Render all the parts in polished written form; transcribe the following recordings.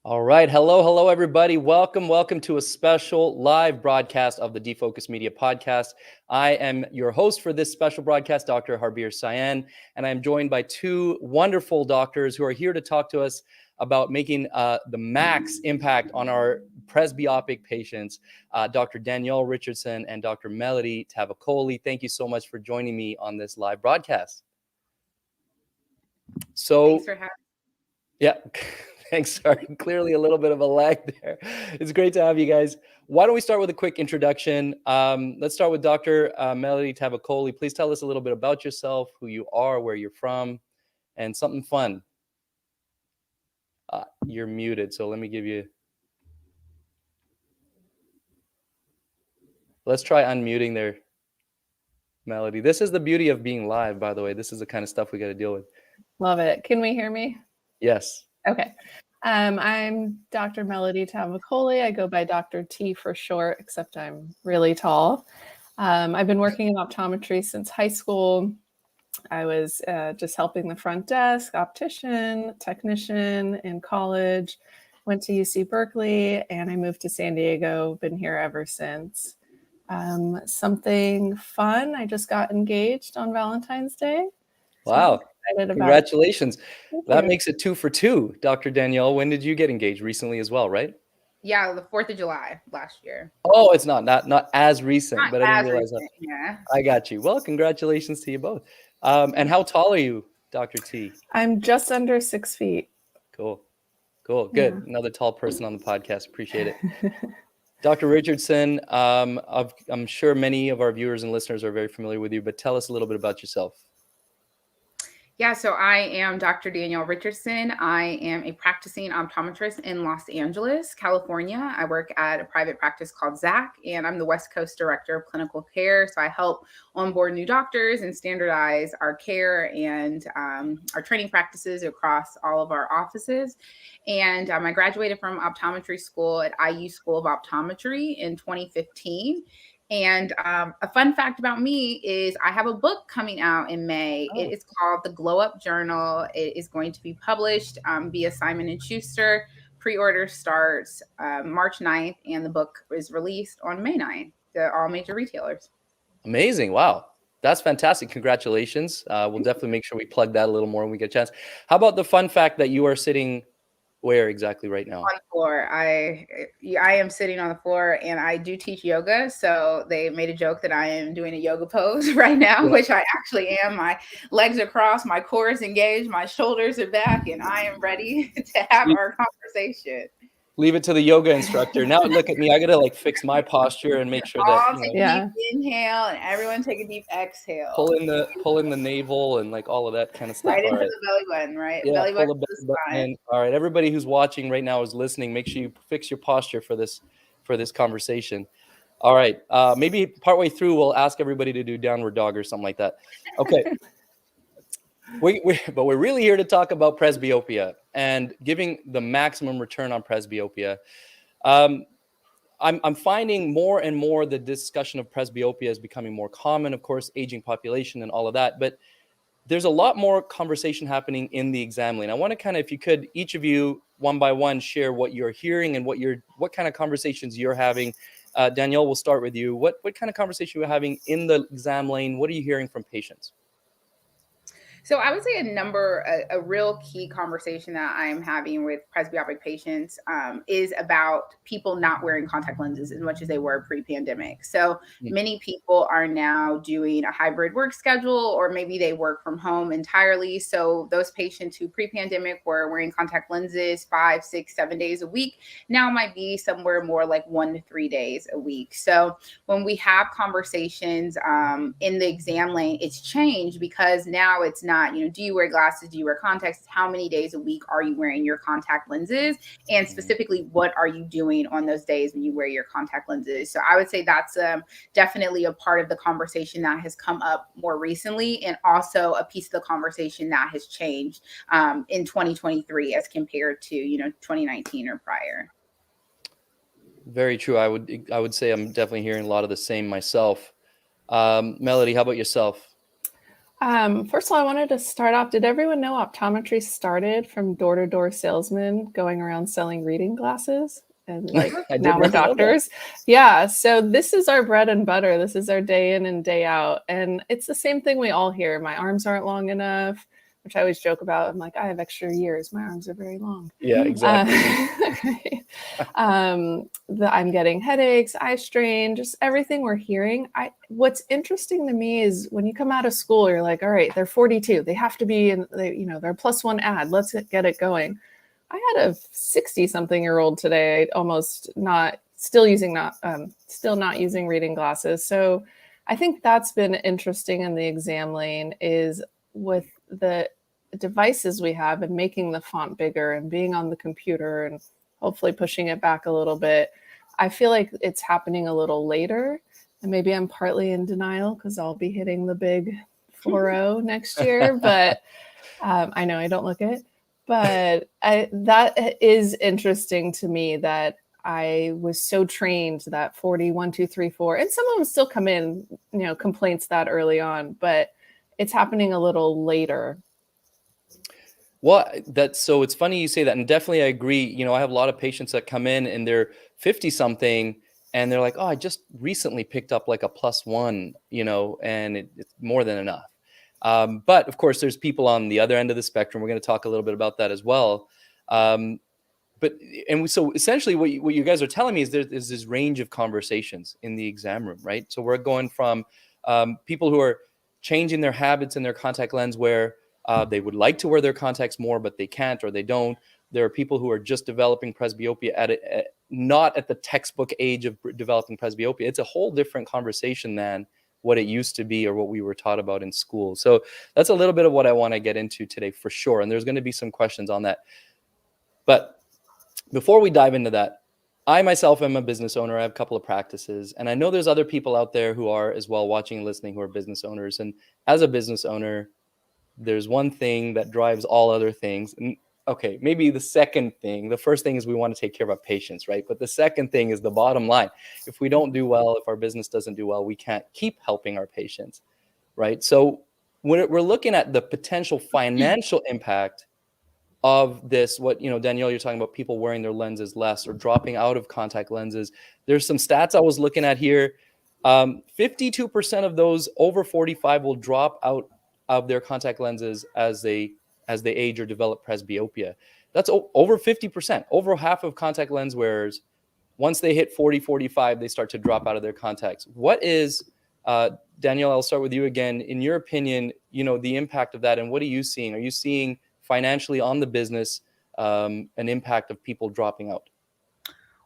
All right. Hello, everybody. Welcome to a special live broadcast of the Defocus Media podcast. I am your host for this special broadcast, Dr. Harbir Sian, and I'm joined by two wonderful doctors who are here to talk to us about making the max impact on our presbyopic patients, Dr. Danielle Richardson and Dr. Melody Tavakoli. Thank you so much for joining me on this live broadcast. Thanks for having me. Yeah. Thanks. Sorry, clearly a little bit of a lag there. It's great to have you guys. Why don't we start with a quick introduction? Let's start with Dr. Melody Tavakoli. Please tell us a little bit about yourself, who you are, where you're from, and something fun. You're muted, so let me give you... Let's try unmuting there, Melody. This is the beauty of being live, by the way. This is the kind of stuff we got to deal with. Love it. Can we hear me? Yes. Okay. I'm Dr. Melody Tavakoli. I go by Dr. T for short, except I'm really tall. I've been working in optometry since high school. I was just helping the front desk, optician, technician in college, went to UC Berkeley, and I moved to San Diego. Been here ever since. Something fun. I just got engaged on Valentine's Day. Wow. Congratulations. That makes it 2 for 2. Dr. Danielle, when did you get engaged? Recently as well, right? Yeah, the 4th of July last year. Oh, it's not as recent, not but I didn't realize that. Yeah. I got you. Well, congratulations to you both. And how tall are you, Dr. T? I'm just under 6 feet. Cool. Good. Yeah. Another tall person on the podcast. Appreciate it. Dr. Richardson, I'm sure many of our viewers and listeners are very familiar with you, but tell us a little bit about yourself. Yeah, so I am Dr. Danielle Richardson. I am a practicing optometrist in Los Angeles, California. I work at a private practice called ZAC, and I'm the West Coast Director of Clinical Care. So I help onboard new doctors and standardize our care and our training practices across all of our offices. And I graduated from optometry school at IU School of Optometry in 2015. And a fun fact about me is I have a book coming out in May. It is called The Glow Up Journal. It is going to be published via Simon & Schuster. Pre-order starts March 9th, and the book is released on May 9th to all major retailers. Amazing. Wow. That's fantastic. Congratulations. We'll definitely make sure we plug that a little more when we get a chance. How about the fun fact that you are sitting where exactly right now? On the floor. I am sitting on the floor, and I do teach yoga. So they made a joke that I am doing a yoga pose right now, which I actually am. My legs are crossed, my core is engaged, my shoulders are back, and I am ready to have our conversation. Leave it to the yoga instructor. Now look at me. I got to fix my posture and make sure that take a deep inhale, and everyone take a deep exhale. Pull in the navel and all of that kind of stuff. Right into the belly button, right? Yeah, belly button. In. All right. Everybody who's watching right now is listening. Make sure you fix your posture for this conversation. All right. Maybe partway through we'll ask everybody to do downward dog or something like that. Okay. But we're really here to talk about presbyopia and giving the maximum return on presbyopia. I'm finding more and more the discussion of presbyopia is becoming more common, of course, aging population and all of that. But there's a lot more conversation happening in the exam lane. I want to if you could, each of you, one by one, share what you're hearing and what kind of conversations you're having. Danielle, we'll start with you. What kind of conversation you're having in the exam lane? What are you hearing from patients? So I would say a real key conversation that I'm having with presbyopic patients is about people not wearing contact lenses as much as they were pre-pandemic. So many people are now doing a hybrid work schedule, or maybe they work from home entirely. So those patients who pre-pandemic were wearing contact lenses 5, 6, 7 days a week now might be somewhere more like 1 to 3 days a week. So when we have conversations in the exam lane, it's changed because now it's not, do you wear glasses? Do you wear contacts? How many days a week are you wearing your contact lenses? And specifically, what are you doing on those days when you wear your contact lenses? So I would say that's definitely a part of the conversation that has come up more recently, and also a piece of the conversation that has changed in 2023 as compared to, 2019 or prior. Very true. I would say I'm definitely hearing a lot of the same myself. Melody, how about yourself? First of all, I wanted to start off. Did everyone know optometry started from door-to-door salesmen going around selling reading glasses? And like I did now we're not know that. doctors. Yeah. So this is our bread and butter. This is our day in and day out. And it's the same thing we all hear. My arms aren't long enough, which I always joke about. I'm like, I have extra years. My arms are very long. Yeah, exactly. I'm getting headaches, eye strain, just everything we're hearing. What's interesting to me is when you come out of school, you're like, all right, they're 42. They have to be in, they're +1 ad. Let's get it going. I had a 60-something-year-old today, still not using reading glasses. So I think that's been interesting in the exam lane is with the devices we have and making the font bigger and being on the computer and hopefully pushing it back a little bit. I feel like it's happening a little later, and maybe I'm partly in denial because I'll be hitting the big 4.0 next year, but I know I don't look it. But that is interesting to me that I was so trained that 40, 1, 2, 3, 4, and some of them still come in, complaints that early on, but it's happening a little later. Well, so it's funny you say that. And definitely I agree. I have a lot of patients that come in and they're 50 something and they're like, oh, I just recently picked up like a +1, and it's more than enough. But of course, there's people on the other end of the spectrum. We're going to talk a little bit about that as well. So essentially what you guys are telling me is there's this range of conversations in the exam room, right? So we're going from people who are changing their habits in their contact lens where they would like to wear their contacts more, but they can't or they don't. There are people who are just developing presbyopia not at the textbook age of developing presbyopia. It's a whole different conversation than what it used to be or what we were taught about in school. So that's a little bit of what I want to get into today for sure. And there's going to be some questions on that. But before we dive into that, I myself am a business owner. I have a couple of practices, and I know there's other people out there who are as well watching and listening who are business owners. And as a business owner, there's one thing that drives all other things. And okay, maybe the second thing, the first thing is we want to take care of our patients, right? But the second thing is the bottom line. If we don't do well, if our business doesn't do well, we can't keep helping our patients, right? So when we're looking at the potential financial impact of this, Danielle, you're talking about people wearing their lenses less or dropping out of contact lenses. There's some stats I was looking at here. 52% of those over 45 will drop out of their contact lenses as they age or develop presbyopia. That's over 50%. Over half of contact lens wearers, once they hit 40, 45, they start to drop out of their contacts. What is, Danielle, I'll start with you again. In your opinion, the impact of that, and what are you seeing? Are you seeing financially on the business an impact of people dropping out?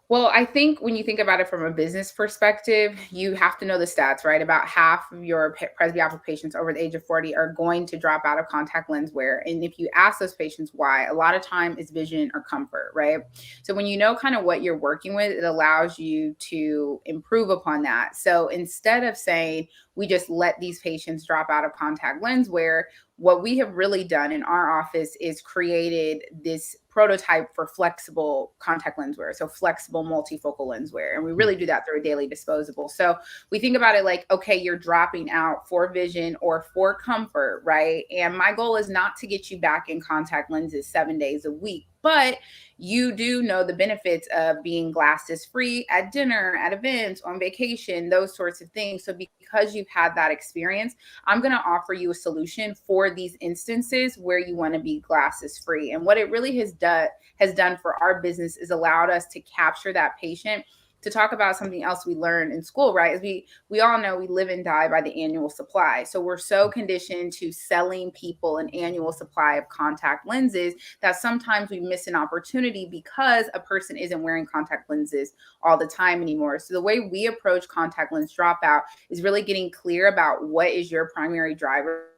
Well, I think when you think about it from a business perspective, you have to know the stats, right? About half of your presbyopic patients over the age of 40 are going to drop out of contact lens wear. And if you ask those patients why, a lot of time is vision or comfort, right? So when you know kind of what you're working with, it allows you to improve upon that. So instead of saying we just let these patients drop out of contact lens wear, what we have really done in our office is created this prototype for flexible contact lens wear. So flexible multifocal lens wear. And we really do that through a daily disposable. So we think about it like, okay, you're dropping out for vision or for comfort, right? And my goal is not to get you back in contact lenses 7 days a week, but you do know the benefits of being glasses free at dinner, at events, on vacation, those sorts of things. So because you've had that experience, I'm going to offer you a solution for these instances where you want to be glasses free. And what it really has done for our business is allowed us to capture that patient. To talk about something else we learned in school, right? Is we all know we live and die by the annual supply. So we're so conditioned to selling people an annual supply of contact lenses that sometimes we miss an opportunity because a person isn't wearing contact lenses all the time anymore. So the way we approach contact lens dropout is really getting clear about what is your primary driver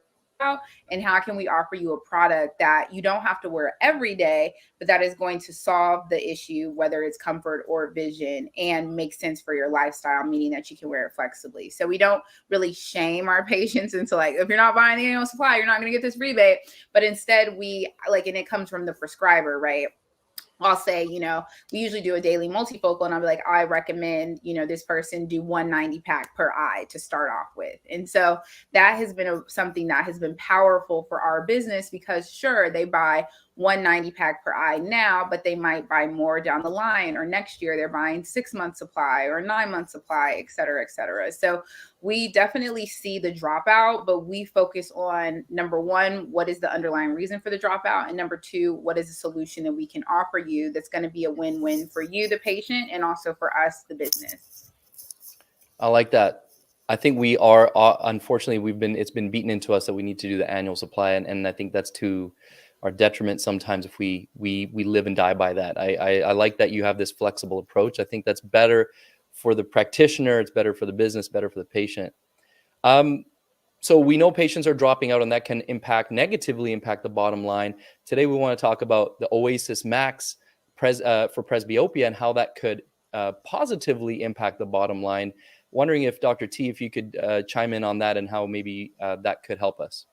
and how can we offer you a product that you don't have to wear every day, but that is going to solve the issue, whether it's comfort or vision, and make sense for your lifestyle, meaning that you can wear it flexibly. So we don't really shame our patients into like, if you're not buying the annual supply, you're not going to get this rebate. But instead we and it comes from the prescriber, right? I'll say, you know, we usually do a daily multifocal, and I'll be like, I recommend, you know, this person do 190 pack per eye to start off with. And so that has been something that has been powerful for our business, because sure, they buy 190 pack per eye now, but they might buy more down the line, or next year they're buying 6 months supply or 9 months supply, et cetera, et cetera. So we definitely see the dropout, but we focus on, number one, what is the underlying reason for the dropout? And number two, what is the solution that we can offer you that's going to be a win-win for you, the patient, and also for us, the business. I like that. I think we are, unfortunately, it's been beaten into us that we need to do the annual supply. And I think that's to our detriment sometimes if we live and die by that. I like that you have this flexible approach. I think that's better for the practitioner. It's better for the business, better for the patient. So we know patients are dropping out, and that can negatively impact the bottom line. Today, we want to talk about the OASYS Max for presbyopia and how that could positively impact the bottom line. Wondering if Dr. T, if you could chime in on that and how maybe that could help us.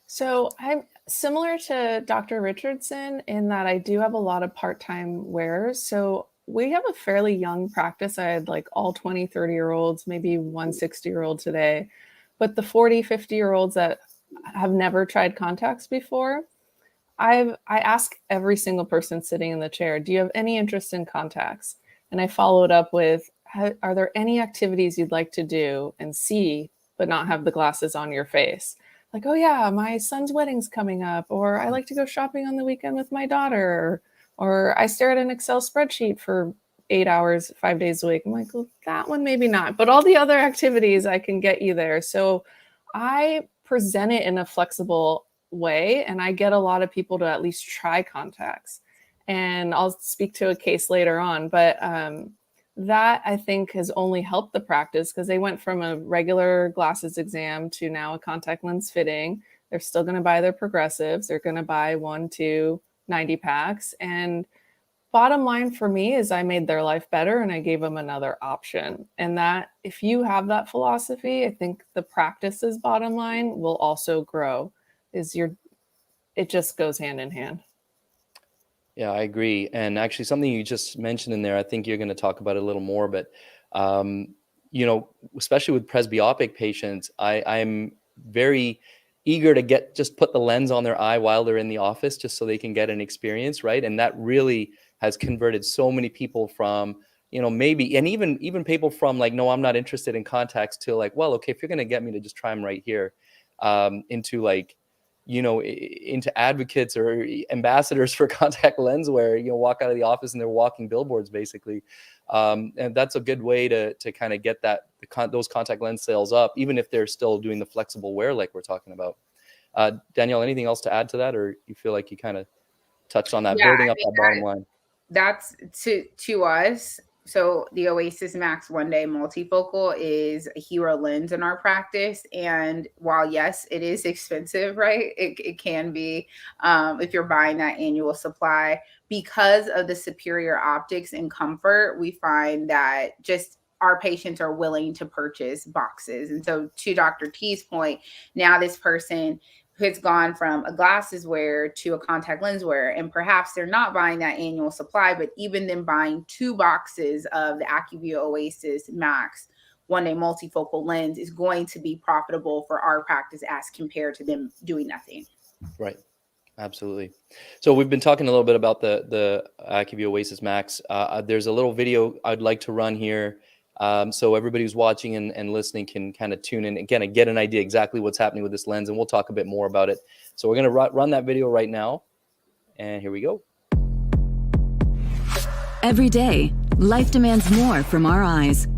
So I'm similar to Dr. Richardson in that I do have a lot of part-time wearers. So we have a fairly young practice. I had like all 20, 30-year-olds, maybe one 60-year-old today. But the 40, 50-year-olds that have never tried contacts before, I ask every single person sitting in the chair, do you have any interest in contacts? And I followed up with, are there any activities you'd like to do and see, but not have the glasses on your face? Like, oh yeah, my son's wedding's coming up, or I like to go shopping on the weekend with my daughter, or I stare at an Excel spreadsheet for 8 hours, 5 days a week. I'm like, well, that one maybe not, but all the other activities I can get you there. So I present it in a flexible way, and I get a lot of people to at least try contacts. And I'll speak to a case later on, but that I think has only helped the practice, because they went from a regular glasses exam to now a contact lens fitting. They're still going to buy their progressives. They're going to buy 1, 2, 90 packs. And bottom line for me is I made their life better, and I gave them another option. And that if you have that philosophy, I think the practice's bottom line will also grow. It just goes hand in hand. Yeah, I agree. And actually something you just mentioned in there, I think you're going to talk about it a little more, but, you know, especially with presbyopic patients, I'm very eager to just put the lens on their eye while they're in the office, just so they can get an experience, right? And that really has converted so many people from, you know, maybe, and even people from like, no, I'm not interested in contacts, to like, well, okay, if you're going to get me to just try them right here, into like, you know, into advocates or ambassadors for contact lens wear, you know, walk out of the office and they're walking billboards basically. And that's a good way to kind of get those contact lens sales up, even if they're still doing the flexible wear like we're talking about. Danielle, anything else to add to that, or you feel like you kind of touched on that, building up that bottom line? That's to us. So the OASYS Max 1-day multifocal is a hero lens in our practice. And while, yes, it is expensive, right? It can be if you're buying that annual supply. Because of the superior optics and comfort, we find that just our patients are willing to purchase boxes. And so to Dr. T's point, now this person has gone from a glasses wear to a contact lens wear, and perhaps they're not buying that annual supply, but even them buying 2 boxes of the ACUVUE OASYS Max 1-day multifocal lens is going to be profitable for our practice as compared to them doing nothing. Right. Absolutely. So we've been talking a little bit about the ACUVUE OASYS Max. There's a little video I'd like to run here. So everybody who's watching and listening can kind of tune in again and get an idea exactly what's happening with this lens, and we'll talk a bit more about it. So we're going to run that video right now, and here we go. Every day, life demands more from our eyes.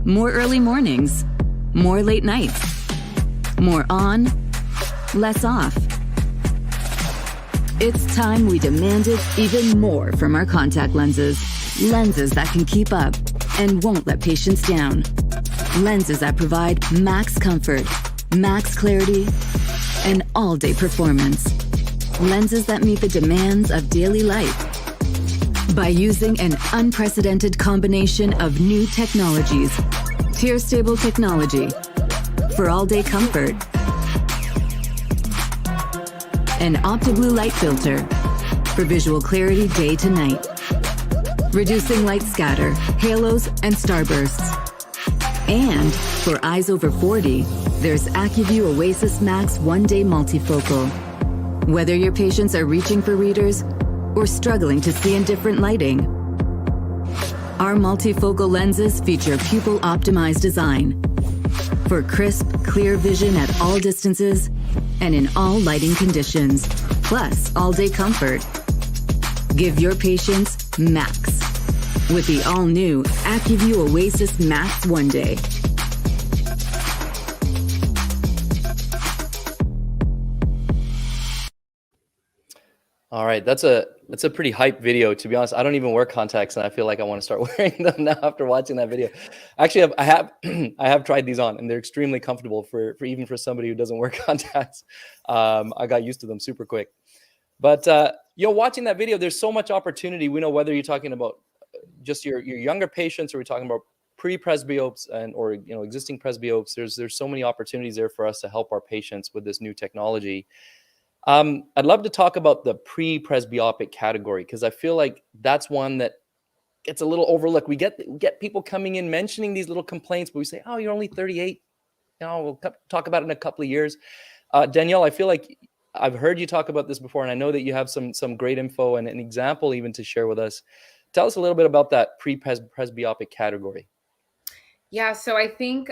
More early mornings, more late nights, more on, less off. It's time we demanded even more from our contact lenses. Lenses that can keep up and won't let patients down. Lenses that provide max comfort, max clarity, and all-day performance. Lenses that meet the demands of daily life. By using an unprecedented combination of new technologies, tear-stable technology for all-day comfort, an OptiBlue light filter for visual clarity day to night, reducing light scatter, halos, and starbursts. And for eyes over 40, there's ACUVUE OASYS Max one-day multifocal. Whether your patients are reaching for readers or struggling to see in different lighting, our multifocal lenses feature pupil-optimized design for crisp, clear vision at all distances and in all lighting conditions, plus all-day comfort. Give your patients max with the all-new ACUVUE OASYS Max One Day. All right, that's a pretty hype video. To be honest, I don't even wear contacts, and I feel like I want to start wearing them now after watching that video. Actually, I have tried these on, and they're extremely comfortable for even for somebody who doesn't wear contacts. I got used to them super quick. But watching that video, there's so much opportunity. We know whether you're talking about just your younger patients, or we're talking about pre-presbyopes or existing presbyopes. There's so many opportunities there for us to help our patients with this new technology. I'd love to talk about the pre-presbyopic category, because I feel like that's one that gets a little overlooked. We get people coming in mentioning these little complaints, but we say, "Oh, you're only 38. We'll talk about it in a couple of years." Danielle, I feel like I've heard you talk about this before, and I know that you have some great info and an example even to share with us. Tell us a little bit about that pre-presbyopic category. Yeah, so I think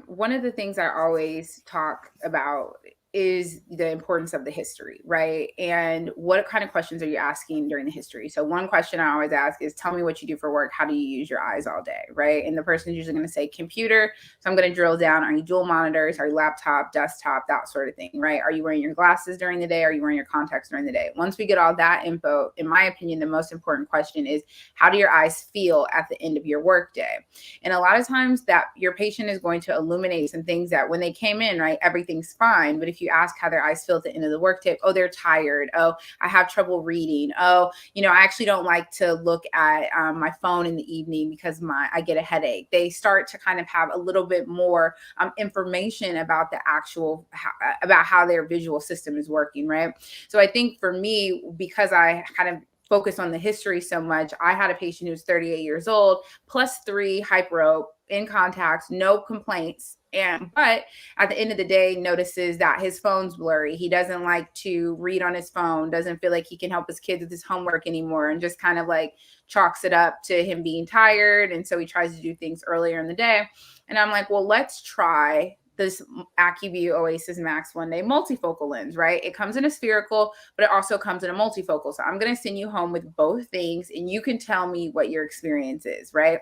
one of the things I always talk about is the importance of the history, right? And what kind of questions are you asking during the history? So one question I always ask is, tell me what you do for work. How do you use your eyes all day, right? And the person is usually going to say computer. So I'm going to drill down. Are you dual monitors? Are you laptop, desktop, that sort of thing, right? Are you wearing your glasses during the day? Are you wearing your contacts during the day? Once we get all that info, in my opinion, the most important question is, how do your eyes feel at the end of your work day? And a lot of times that your patient is going to illuminate some things that when they came in, right, everything's fine. But if you ask how their eyes feel at the end of the workday, oh, they're tired. Oh, I have trouble reading. Oh, I actually don't like to look at my phone in the evening because I get a headache. They start to kind of have a little bit more information about the actual, about how their visual system is working, right? So I think for me, because I kind of focus on the history so much, I had a patient who was 38 years old, +3 hyperope, in contacts, no complaints. But at the end of the day, notices that his phone's blurry. He doesn't like to read on his phone, doesn't feel like he can help his kids with his homework anymore, and just kind of like chalks it up to him being tired. And so he tries to do things earlier in the day. And I'm like, well, let's try this ACUVUE OASYS Max One Day multifocal lens, right? It comes in a spherical, but it also comes in a multifocal. So I'm going to send you home with both things, and you can tell me what your experience is, right?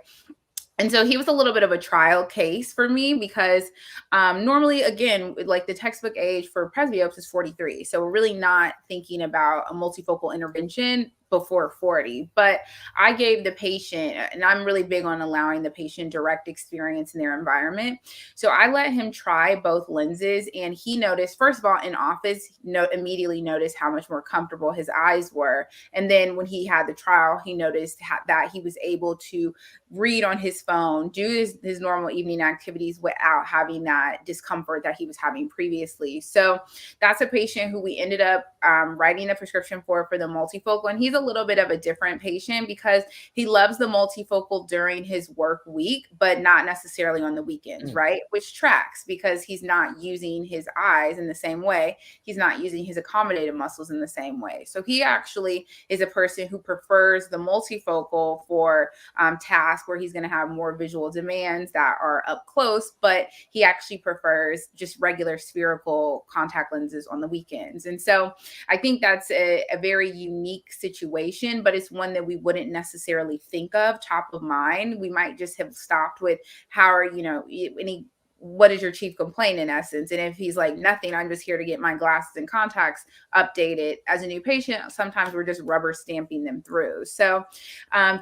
And so he was a little bit of a trial case for me, because normally, again, like the textbook age for presbyopes is 43. So we're really not thinking about a multifocal intervention before 40. But I gave the patient, and I'm really big on allowing the patient direct experience in their environment. So I let him try both lenses, and he noticed, first of all, in office, immediately noticed how much more comfortable his eyes were. And then when he had the trial, he noticed that he was able to read on his phone, do his normal evening activities without having that discomfort that he was having previously. So that's a patient who we ended up writing a prescription for the multifocal. And he's a little bit of a different patient, because he loves the multifocal during his work week, but not necessarily on the weekends, right? Which tracks, because he's not using his eyes in the same way. He's not using his accommodative muscles in the same way. So he actually is a person who prefers the multifocal for tasks where he's going to have more visual demands that are up close, but he actually prefers just regular spherical contact lenses on the weekends. And so I think that's a very unique situation, but it's one that we wouldn't necessarily think of top of mind. We might just have stopped with, what is your chief complaint, in essence? And if he's like, nothing, I'm just here to get my glasses and contacts updated. As a new patient, sometimes we're just rubber stamping them through. So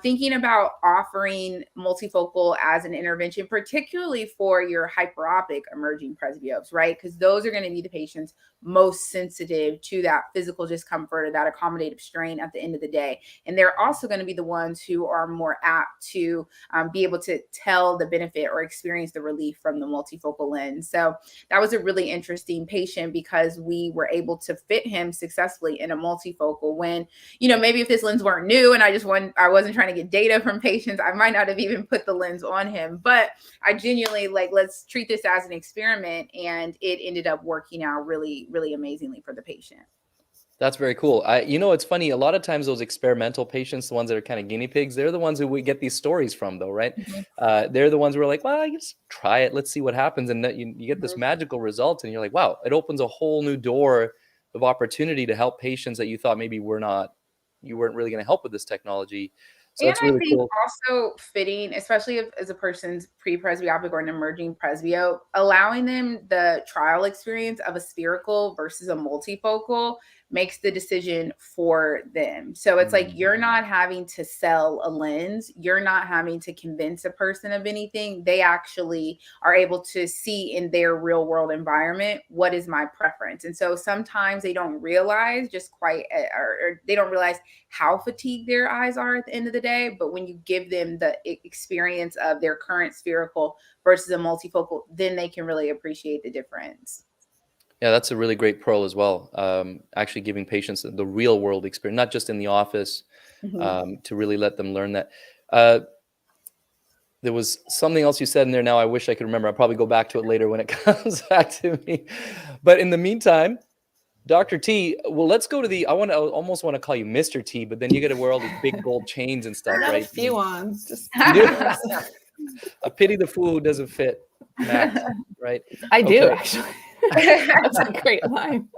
thinking about offering multifocal as an intervention, particularly for your hyperopic emerging presbyopes, right? Because those are going to be the patients most sensitive to that physical discomfort or that accommodative strain at the end of the day. And they're also going to be the ones who are more apt to be able to tell the benefit or experience the relief from the multifocal lens. So that was a really interesting patient because we were able to fit him successfully in a multifocal when, maybe if this lens weren't new and I wasn't trying to get data from patients, I might not have even put the lens on him. But I genuinely let's treat this as an experiment, and it ended up working out really, really amazingly for the patient. That's very cool. It's funny. A lot of times those experimental patients, the ones that are kind of guinea pigs, they're the ones who we get these stories from, though, right? Mm-hmm. They're the ones who are like, well, just try it. Let's see what happens. And you get this magical result, and you're like, wow, it opens a whole new door of opportunity to help patients that you thought maybe you weren't really going to help with this technology. So and that's really I think cool. Also fitting, especially as a person's pre-presbyopic or an emerging presbyope, allowing them the trial experience of a spherical versus a multifocal makes the decision for them. So it's like you're not having to sell a lens. You're not having to convince a person of anything. They actually are able to see in their real world environment, what is my preference? And so sometimes they don't realize or they don't realize how fatigued their eyes are at the end of the day. But when you give them the experience of their current spherical versus a multifocal, then they can really appreciate the difference. Yeah, that's a really great pearl as well. Actually giving patients the real world experience, not just in the office, to really let them learn that. There was something else you said in there now. I wish I could remember. I'll probably go back to it later when it comes back to me. But in the meantime, Dr. T, well, let's go to I almost want to call you Mr. T, but then you got to wear all these big gold chains and stuff, right? A few on. You do? I pity the fool who doesn't fit Max, right? I do, actually. That's a great line.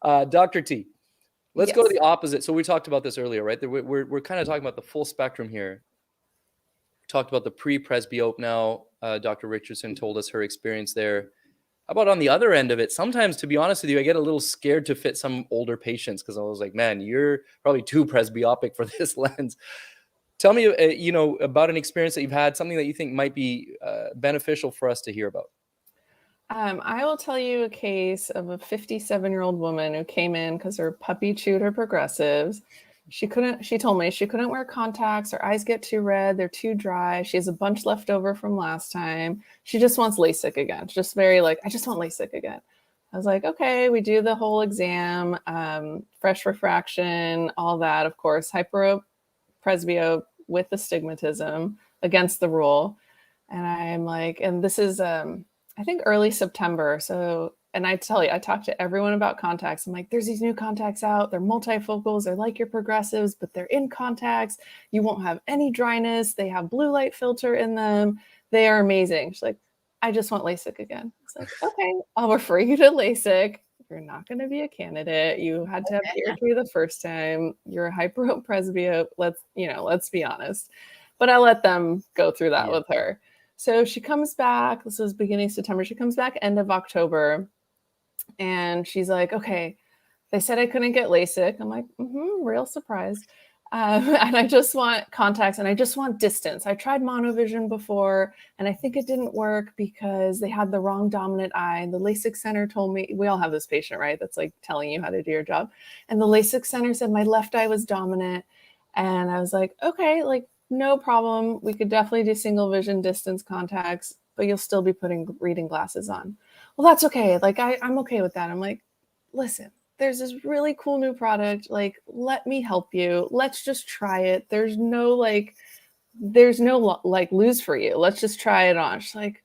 Dr. T, let's go to the opposite. So we talked about this earlier, right? We're kind of talking about the full spectrum here. We talked about the pre-presbyope now. Dr. Richardson told us her experience there. How about on the other end of it? Sometimes, to be honest with you, I get a little scared to fit some older patients because I was like, man, you're probably too presbyopic for this lens. Tell me, about an experience that you've had, something that you think might be beneficial for us to hear about. I will tell you a case of a 57-year-old woman who came in because her puppy chewed her progressives. She told me she couldn't wear contacts. Her eyes get too red. They're too dry. She has a bunch left over from last time. She just wants LASIK again. Just very I just want LASIK again. I was like, okay, we do the whole exam, fresh refraction, all that, of course, presbyope with astigmatism against the rule. And I'm like, and this is, I think early September. So, and I tell you, I talk to everyone about contacts. I'm like, there's these new contacts out. They're multifocals. They're like your progressives, but they're in contacts. You won't have any dryness. They have blue light filter in them. They are amazing. She's like, I just want LASIK again. It's like, okay, I'll refer you to LASIK. You're not going to be a candidate. You had to have surgery the first time. You're a hyperopresbyope. Let's be honest. But I let them go through that with her. So she comes back. This was beginning of September. She comes back end of October. And she's like, okay, they said I couldn't get LASIK. I'm like, real surprise. And I just want contacts and I just want distance. I tried monovision before and I think it didn't work because they had the wrong dominant eye. And the LASIK center told me, we all have this patient, right? That's like telling you how to do your job. And the LASIK center said my left eye was dominant. And I was like, okay, no problem. We could definitely do single vision distance contacts, but you'll still be putting reading glasses on. Well, that's okay. I'm okay with that. I'm like, listen, there's this really cool new product. Let me help you. Let's just try it. There's no lose for you. Let's just try it on. She's like,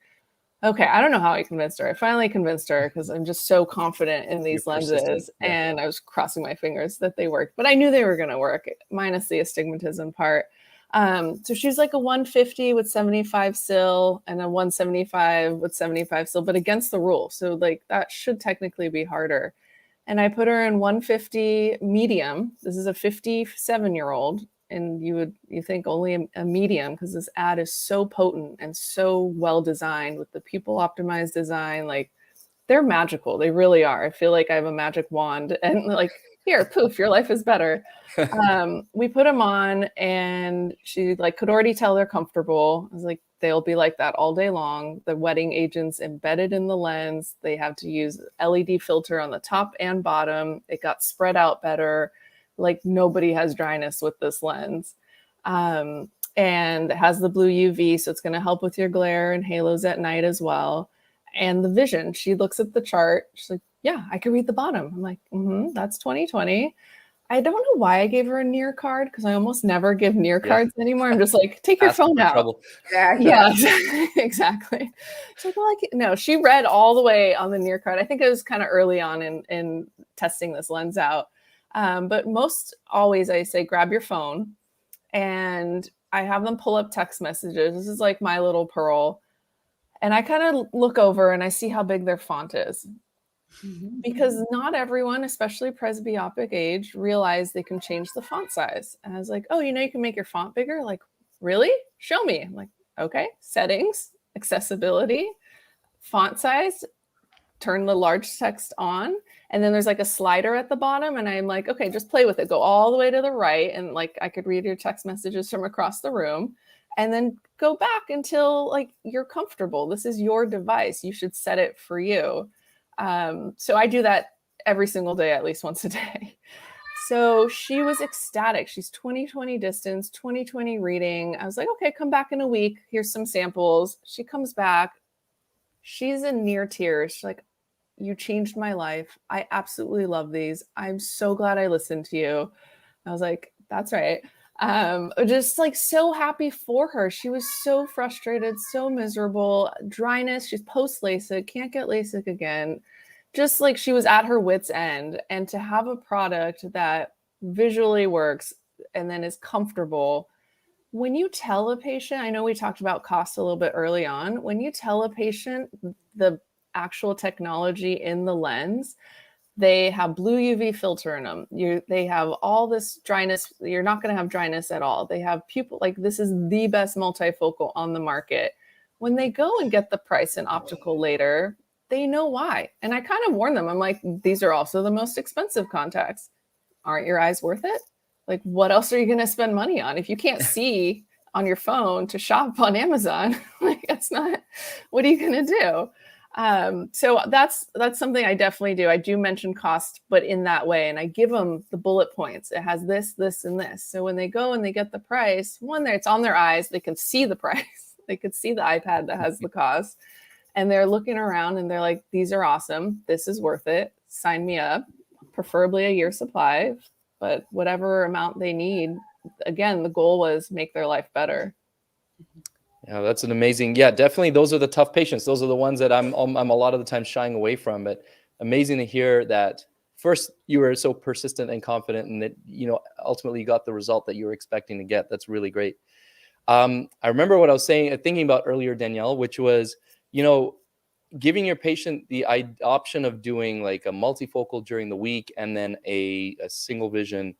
okay. I don't know how I convinced her. I finally convinced her because I'm just so confident in these lenses. And I was crossing my fingers that they worked, but I knew they were going to work minus the astigmatism part. So she's like a 150 with 75 sil and a 175 with 75 sil, but against the rule. So that should technically be harder. And I put her in 150 medium. This is a 57-year-old. And you think only a medium because this ad is so potent and so well designed with the pupil optimized design. They're magical. They really are. I feel like I have a magic wand and here, poof, your life is better. We put them on and she could already tell they're comfortable. I was like, they'll be like that all day long. The wetting agent's embedded in the lens. They have to use LED filter on the top and bottom. It got spread out better. Like nobody has dryness with this lens. And it has the blue UV, so it's going to help with your glare and halos at night as well. And the vision, she looks at the chart. She's like, yeah, I can read the bottom. I'm like, that's 20/20. I don't know why I gave her a near card, because I almost never give near cards anymore. I'm just like, take your phone out. Trouble. Yeah, exactly. She's like, well, no, she read all the way on the near card. I think it was kind of early on in testing this lens out. But most always I say, grab your phone, and I have them pull up text messages. This is like my little pearl. And I kind of look over and I see how big their font is. Because not everyone, especially presbyopic age, realize they can change the font size. And I was like, oh, you can make your font bigger? Like, really? Show me. I'm like, okay, settings, accessibility, font size, turn the large text on. And then there's like a slider at the bottom. And I'm like, okay, just play with it. Go all the way to the right. And like, I could read your text messages from across the room, and then go back until like you're comfortable. This is your device. You should set it for you. So I do that every single day, at least once a day. So she was ecstatic. She's 20/20 distance, 20/20 reading. I was like, okay, come back in a week. Here's some samples. She comes back. She's in near tears. She's like, you changed my life. I absolutely love these. I'm so glad I listened to you. I was like, that's right. Just like so happy for her. She was so frustrated, so miserable, dryness. She's post LASIK, can't get LASIK again. Just like she was at her wit's end. And to have a product that visually works and then is comfortable. When you tell a patient, I know we talked about cost a little bit early on. When you tell a patient the actual technology in the lens, they have blue UV filter in them. They have all this dryness. You're not going to have dryness at all. They have pupil, like this is the best multifocal on the market. When they go and get the price in optical later, they know why. And I kind of warn them. I'm like, these are also the most expensive contacts. Aren't your eyes worth it? Like, what else are you going to spend money on? If you can't see on your phone to shop on Amazon, like that's not, what are you going to do? So that's something I definitely do. I do mention cost, but in that way, and I give them the bullet points. It has this, this, and this. So when they go and they get the price, it's on their eyes. They can see the price. They could see the iPad that has the cost, and they're looking around and they're like, these are awesome. This is worth it. Sign me up, preferably a year supply, but whatever amount they need. Again, the goal was make their life better. Yeah, that's an amazing. Yeah, definitely. Those are the tough patients. Those are the ones that I'm a lot of the time shying away from. But amazing to hear that first you were so persistent and confident, and that ultimately you got the result that you were expecting to get. That's really great. I remember what I was thinking about earlier, Danielle, which was giving your patient the option of doing like a multifocal during the week and then a single vision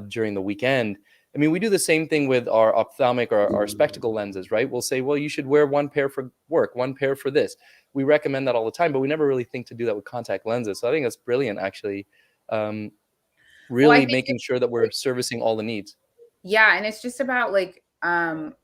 during the weekend. I mean, we do the same thing with our ophthalmic or our spectacle lenses, right? We'll say, well, you should wear one pair for work, one pair for this. We recommend that all the time, but we never really think to do that with contact lenses. So I think that's brilliant, actually. Really making sure that we're servicing all the needs. Yeah. And it's just about like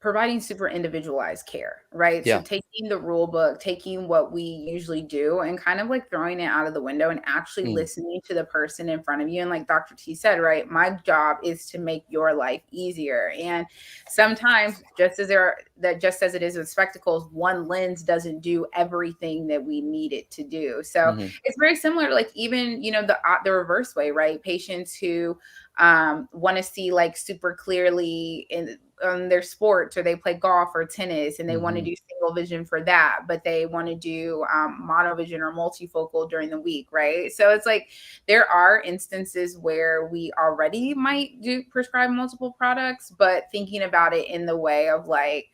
providing super individualized care, right? Yeah. So taking the rule book, taking what we usually do and kind of like throwing it out of the window and actually listening to the person in front of you. And like Dr. T said, right, my job is to make your life easier. And sometimes just as it is with spectacles, one lens doesn't do everything that we need it to do. So it's very similar to like even, the reverse way, right? Patients who want to see like super clearly on their sports, or they play golf or tennis and they want to do single vision for that, but they want to do monovision or multifocal during the week, right? So it's like there are instances where we already might prescribe multiple products, but thinking about it in the way of like,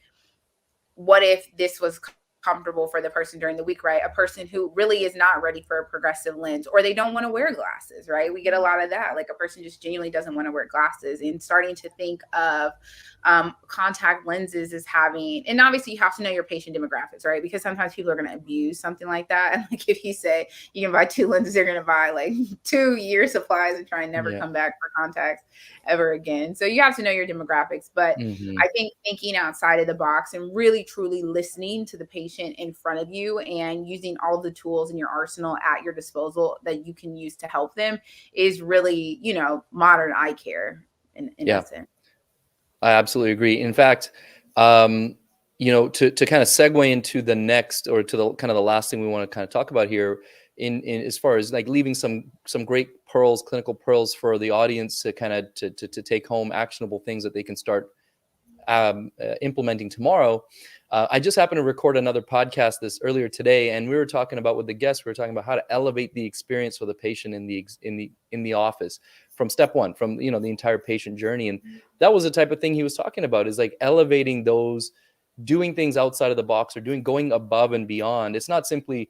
what if this was comfortable for the person during the week, right? A person who really is not ready for a progressive lens, or they don't want to wear glasses, right? We get a lot of that. Like a person just genuinely doesn't want to wear glasses, and starting to think of contact lenses as having, and obviously you have to know your patient demographics, right? Because sometimes people are going to abuse something like that. And like if you say you can buy 2 lenses, they're going to buy like 2-year supplies and try and never come back for contacts ever again. So you have to know your demographics. But I think thinking outside of the box and really truly listening to the patient in front of you and using all the tools in your arsenal at your disposal that you can use to help them is really, you know, modern eye care in essence. I absolutely agree. In fact, you know, to kind of segue into the next, or to the kind of the last thing we want to kind of talk about here, in as far as like leaving some great pearls, clinical pearls for the audience to kind of to take home, actionable things that they can start implementing tomorrow. I just happened to record another podcast earlier today, and we were talking about with the guests, we were talking about how to elevate the experience for the patient in the office from step one, from, you know, the entire patient journey. And that was the type of thing he was talking about, is like elevating those, doing things outside of the box, or going above and beyond. It's not simply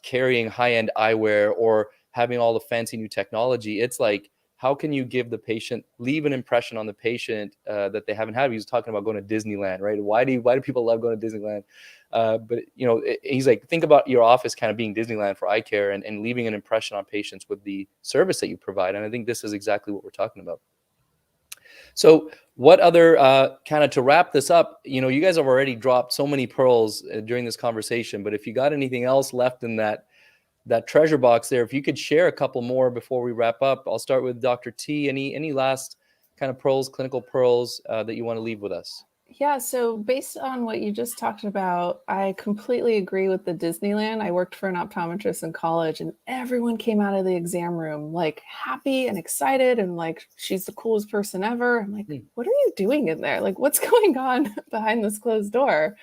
carrying high-end eyewear or having all the fancy new technology. It's like, how can you give the patient, leave an impression on the patient that they haven't had? He was talking about going to Disneyland, right? Why do people love going to Disneyland? But, you know, he's like, think about your office kind of being Disneyland for eye care, and leaving an impression on patients with the service that you provide. And I think this is exactly what we're talking about. So what other, kind of to wrap this up, you know, you guys have already dropped so many pearls during this conversation, but if you got anything else left in that treasure box there, if you could share a couple more before we wrap up. I'll start with Dr. T. Any last kind of pearls, clinical pearls that you want to leave with us? Yeah, so based on what you just talked about, I completely agree with the Disneyland. I worked for an optometrist in college, and everyone came out of the exam room like happy and excited and like, she's the coolest person ever. I'm like, what are you doing in there? Like, what's going on behind this closed door?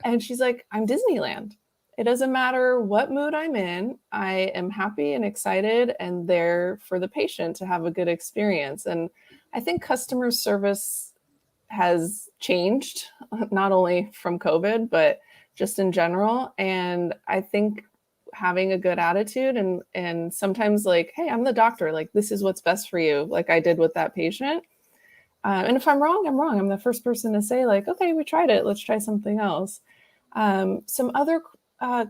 And she's like, I'm Disneyland. It doesn't matter what mood I'm in. I am happy and excited and there for the patient to have a good experience. And I think customer service has changed, not only from COVID, but just in general. And I think having a good attitude and sometimes like, hey, I'm the doctor, like this is what's best for you, like I did with that patient. And if I'm wrong, I'm wrong. I'm the first person to say like, okay, we tried it, let's try something else. Some other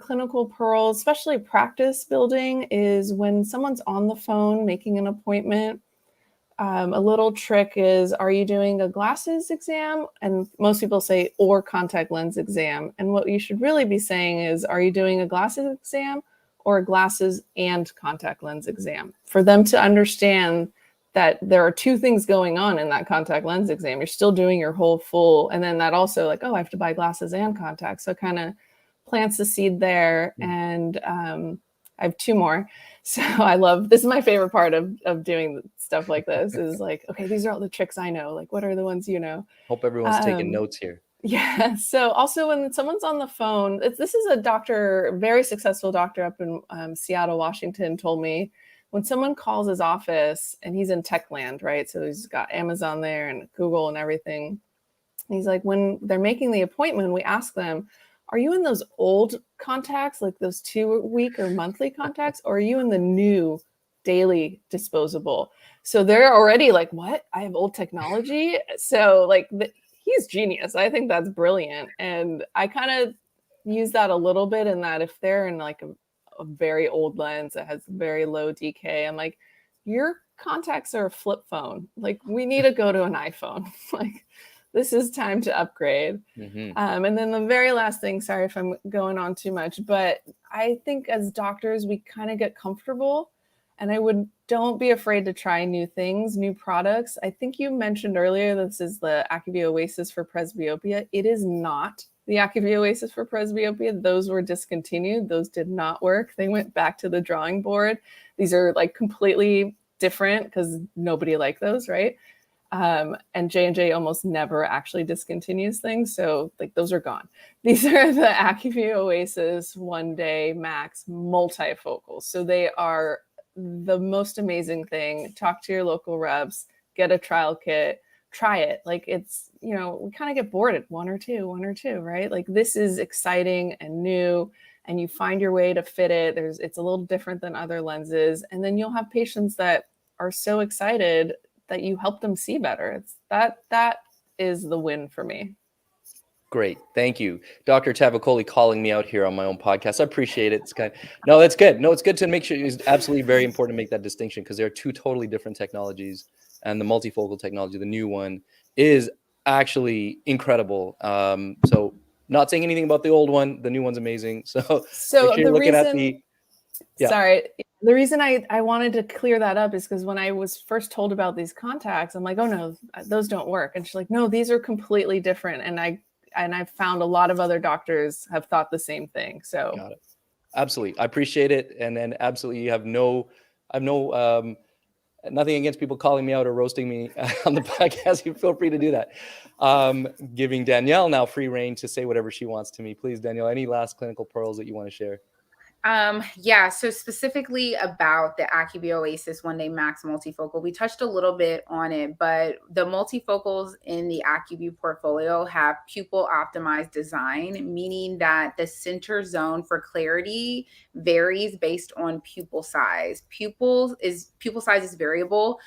clinical pearls, especially practice building, is when someone's on the phone making an appointment. A little trick is, are you doing a glasses exam? And most people say, or contact lens exam. And what you should really be saying is, are you doing a glasses exam or a glasses and contact lens exam? For them to understand that there are 2 things going on in that contact lens exam. You're still doing your whole full, and then that also like, oh, I have to buy glasses and contacts. So kind of plants the seed there. And I have 2 more. So I love, this is my favorite part of doing stuff like this, is like, okay, these are all the tricks I know. Like, what are the ones you know? Hope everyone's taking notes here. Yeah. So also when someone's on the phone, this is a doctor, very successful doctor up in Seattle, Washington, told me, when someone calls his office, and he's in tech land, right? So he's got Amazon there and Google and everything. And he's like, when they're making the appointment, we ask them, are you in those old contacts, like those 2-week or monthly contacts, or are you in the new daily disposable? So they're already like, what? I have old technology? So like, he's genius. I think that's brilliant. And I kind of use that a little bit in that if they're in like a very old lens that has very low DK, I'm like, your contacts are a flip phone. Like, we need to go to an iPhone. Like, this is time to upgrade. And then the very last thing, sorry if I'm going on too much, but I think as doctors, we kind of get comfortable, and don't be afraid to try new things, new products. I think you mentioned earlier, this is the ACUVUE OASYS for presbyopia. It is not the ACUVUE OASYS for presbyopia. Those were discontinued. Those did not work. They went back to the drawing board. These are like completely different because nobody liked those, right? And J&J almost never actually discontinues things. So like, those are gone. These are the ACUVUE OASYS 1-day max multifocals. So they are the most amazing thing. Talk to your local reps, get a trial kit, try it. Like it's, we kind of get bored at one or two, right? Like this is exciting and new, and you find your way to fit it. It's a little different than other lenses. And then you'll have patients that are so excited that you help them see better. It's that is the win for me. Great. Thank you. Dr. Tavakoli calling me out here on my own podcast. I appreciate it. No, that's good. No, it's good to make sure. It's absolutely very important to make that distinction, because there are two totally different technologies, and the multifocal technology, the new one, is actually incredible. So not saying anything about the old one. The new one's amazing. So make sure you're looking at Sorry. The reason I wanted to clear that up is because when I was first told about these contacts, I'm like, oh no, those don't work. And she's like, no, these are completely different. And I've found a lot of other doctors have thought the same thing. So got it. Absolutely. I appreciate it. And then absolutely, I have nothing against people calling me out or roasting me on the podcast. You feel free to do that. Giving Danielle now free reign to say whatever she wants to me. Please, Danielle, any last clinical pearls that you want to share? Yeah, so specifically about the ACUVUE OASYS 1-Day Max multifocal, we touched a little bit on it, but the multifocals in the ACUVUE portfolio have pupil optimized design, meaning that the center zone for clarity varies based on pupil size. Pupil size is variable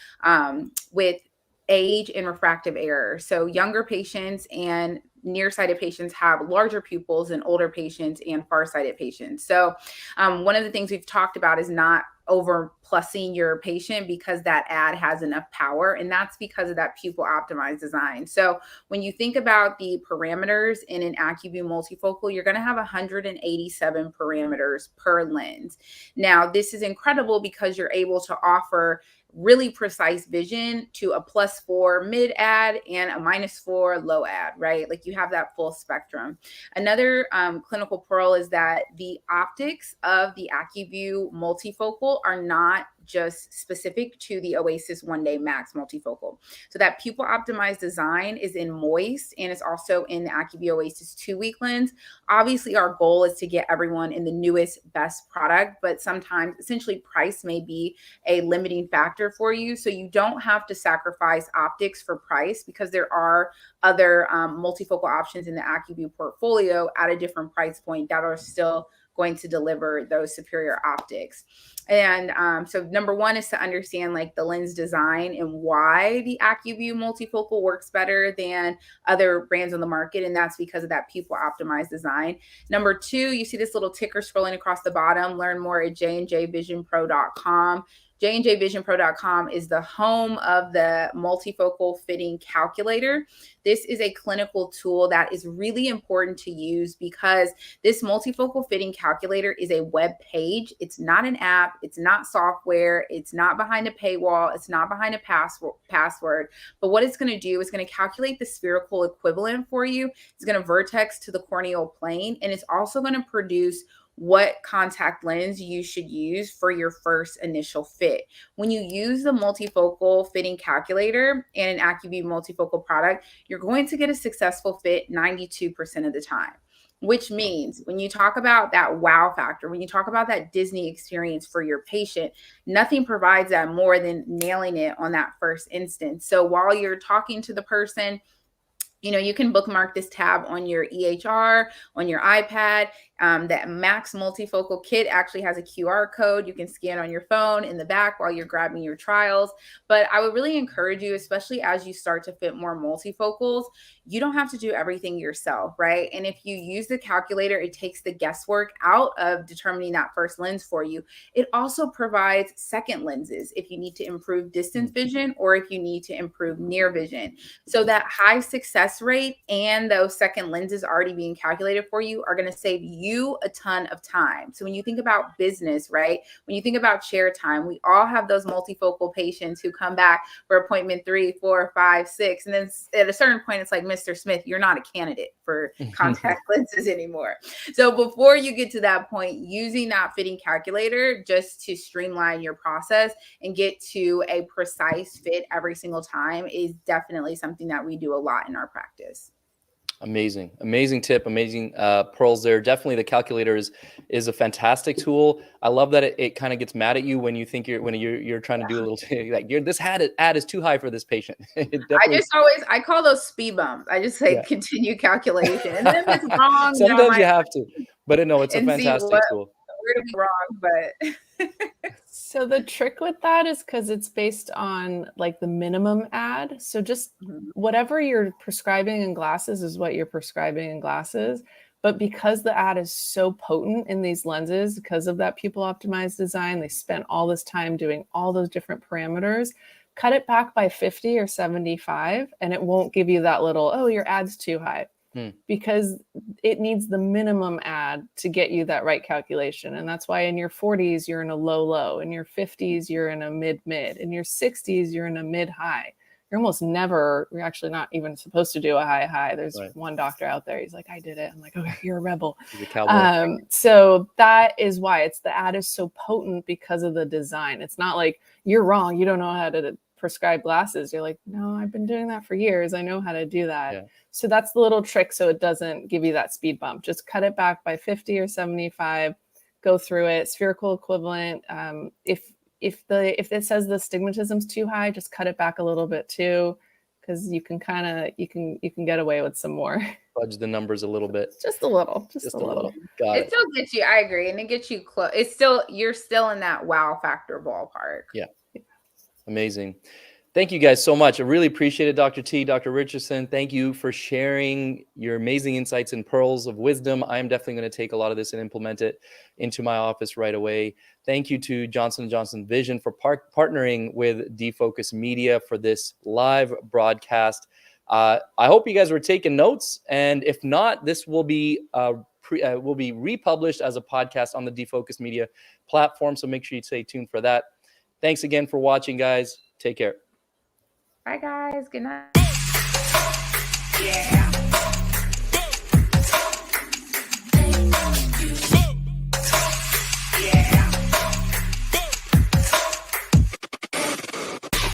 with age and refractive error. So younger patients and nearsighted patients have larger pupils than older patients and farsighted patients. So one of the things we've talked about is not over plussing your patient because that ad has enough power, and that's because of that pupil optimized design. So when you think about the parameters in an ACUVUE multifocal, you're going to have 187 parameters per lens. Now, this is incredible because you're able to offer really precise vision to a +4 mid ad and a -4 low ad, right? Like you have that full spectrum. Another clinical pearl is that the optics of the ACUVUE multifocal are not just specific to the OASYS 1-Day Max multifocal. So that pupil optimized design is in moist, and it's also in the ACUVUE OASYS 2-week lens. Obviously, our goal is to get everyone in the newest, best product, but sometimes essentially price may be a limiting factor for you. So you don't have to sacrifice optics for price, because there are other multifocal options in the ACUVUE portfolio at a different price point that are still going to deliver those superior optics. And so number one is to understand like the lens design and why the ACUVUE multifocal works better than other brands on the market. And that's because of that pupil optimized design. Number two, you see this little ticker scrolling across the bottom. Learn more at jnjvisionpro.com. jnjvisionpro.com is the home of the multifocal fitting calculator. This is a clinical tool that is really important to use because this multifocal fitting calculator is a web page. It's not an app. It's not software. It's not behind a paywall. It's not behind a password. But what it's going to do is going to calculate the spherical equivalent for you. It's going to vertex to the corneal plane, and it's also going to produce what contact lens you should use for your first initial fit. When you use the multifocal fitting calculator and an ACUVUE multifocal product, you're going to get a successful fit 92% of the time, which means when you talk about that wow factor, when you talk about that Disney experience for your patient, nothing provides that more than nailing it on that first instance. So while you're talking to the person, you can bookmark this tab on your EHR, on your iPad. That Max multifocal kit actually has a QR code you can scan on your phone in the back while you're grabbing your trials. But I would really encourage you, especially as you start to fit more multifocals, you don't have to do everything yourself, right? And if you use the calculator, it takes the guesswork out of determining that first lens for you. It also provides second lenses if you need to improve distance vision or if you need to improve near vision. So that high success rate and those second lenses already being calculated for you are going to save you a ton of time. So when you think about business, right? When you think about chair time, we all have those multifocal patients who come back for appointment 3, 4, 5, 6. And then at a certain point, it's like, Mr. Smith, you're not a candidate for contact lenses anymore. So before you get to that point, using that fitting calculator just to streamline your process and get to a precise fit every single time is definitely something that we do a lot in our practice. Amazing tip, amazing pearls there. Definitely the calculator is a fantastic tool. I love that it kind of gets mad at you when you think you're trying to do a little like this ad is too high for this patient. I call those speed bumps. I just say continue calculation, and then if it's wrong, sometimes you have to, but no, it's a fantastic tool. We're gonna be wrong, but so the trick with that is because it's based on like the minimum ad. So just whatever you're prescribing in glasses is what you're prescribing in glasses. But because the ad is so potent in these lenses, because of that pupil optimized design, they spent all this time doing all those different parameters. Cut it back by 50 or 75, and it won't give you that little, oh, your ad's too high. Because it needs the minimum ad to get you that right calculation. And that's why in your 40s, you're in a low. In your 50s, you're in a mid. In your 60s, you're in a mid-high. You're actually not even supposed to do a high. There's one doctor out there. He's like, I did it. I'm like, okay, you're a rebel. He's a cowboy. So that is why the ad is so potent because of the design. It's not like you're wrong. You don't know how to prescribe glasses. You're like, no, I've been doing that for years. I know how to do that. Yeah. So that's the little trick. So it doesn't give you that speed bump. Just cut it back by 50 or 75, go through it. Spherical equivalent. If it says the stigmatism's too high, just cut it back a little bit too, because you can get away with some more. Fudge the numbers a little bit. Just a little. Got it. It still gets you. I agree, and it gets you close. You're still in that wow factor ballpark. Yeah. Amazing. Thank you guys so much. I really appreciate it, Dr. T, Dr. Richardson. Thank you for sharing your amazing insights and pearls of wisdom. I am definitely going to take a lot of this and implement it into my office right away. Thank you to Johnson & Johnson Vision for partnering with Defocus Media for this live broadcast. I hope you guys were taking notes, and if not, this will be republished as a podcast on the Defocus Media platform, so make sure you stay tuned for that. Thanks again for watching, guys. Take care. Bye, guys. Good night. Yeah.